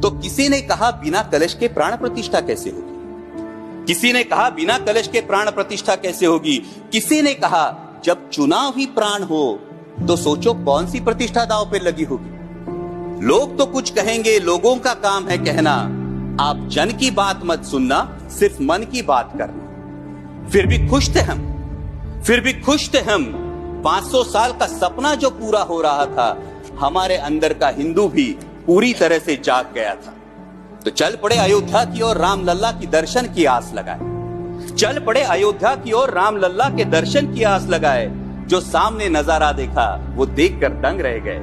तो किसी ने कहा बिना कलश के प्राण प्रतिष्ठा कैसे होगी, किसी ने कहा बिना कलश के प्राण प्रतिष्ठा कैसे होगी, किसी ने कहा जब चुनाव ही प्राण हो तो सोचो कौन सी प्रतिष्ठा दांव पे लगी होगी। लोग तो कुछ कहेंगे, लोगों का काम है कहना, आप जन की बात मत सुनना, सिर्फ मन की बात करना। फिर भी खुश थे हम, फिर भी खुश थे हम। 500 साल का सपना जो पूरा हो रहा था, हमारे अंदर का हिंदू भी पूरी तरह से जाग गया था। तो चल पड़े अयोध्या की ओर, राम लल्ला की दर्शन की आस लगाए। चल पड़े अयोध्या की ओर, राम लल्ला के दर्शन की आस लगाए। जो सामने नजारा देखा वो देखकर दंग रह गए।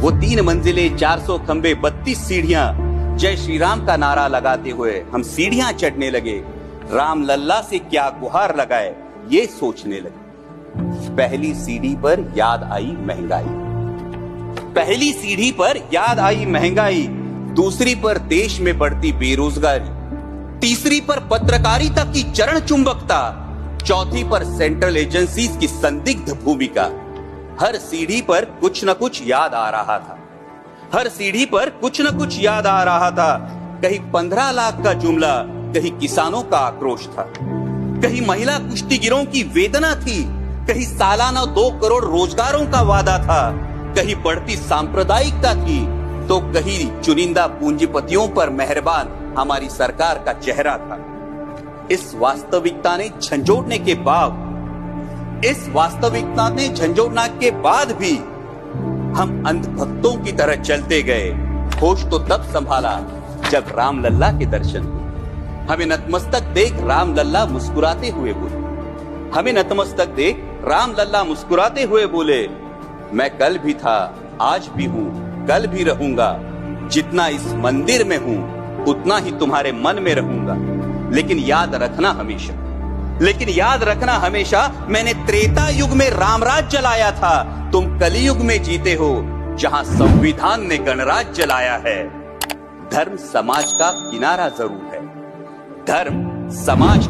वो 3 मंजिलें, 400 खंबे, 32 सीढ़ियां, जय श्री राम का नारा लगाते हुए हम सीढ़ियां चढ़ने लगे। राम लल्ला से क्या गुहार लगाए ये सोचने लगे। पहली सीढ़ी पर याद आई महंगाई, पहली सीढ़ी पर याद आई महंगाई, दूसरी पर देश में बढ़ती बेरोजगारी, तीसरी पर पत्रकारिता की चरण चुंबकता, चौथी पर सेंट्रल एजेंसीज की संदिग्ध भूमिका। हर सीढ़ी पर कुछ न कुछ याद आ रहा था, हर सीढ़ी पर कुछ न कुछ याद आ रहा था। कहीं 15 लाख का जुमला, कहीं किसानों का आक्रोश था, कहीं महिला कुश्तीगिरों की वेदना थी, कहीं सालाना 2 करोड़ रोजगारों का वादा था, कहीं बढ़ती सांप्रदायिकता थी, तो कहीं चुनिंदा पूंजीपतियों पर मेहरबान हमारी सरकार का चेहरा था। इस वास्तविकता ने झंझोड़ने के बाद, इस वास्तविकता ने झंझोड़ने के बाद भी हम अंधभक्तों की तरह चलते गए। होश तो तब संभाला जब राम लल्ला के दर्शन हुए। हमें नतमस्तक देख राम लल्ला मुस्कुराते हुए बोले, हमें नतमस्तक देख राम लल्ला मुस्कुराते हुए बोले, मैं कल भी था, आज भी हूं, कल भी रहूंगा। जितना इस मंदिर में हूं उतना ही तुम्हारे मन में रहूंगा। लेकिन याद रखना हमेशा, लेकिन याद रखना हमेशा, मैंने त्रेता युग में रामराज जलाया था, तुम कलियुग में जीते हो जहां संविधान ने गणराज जलाया है। धर्म समाज का किनारा जरूर है, धर्म समाज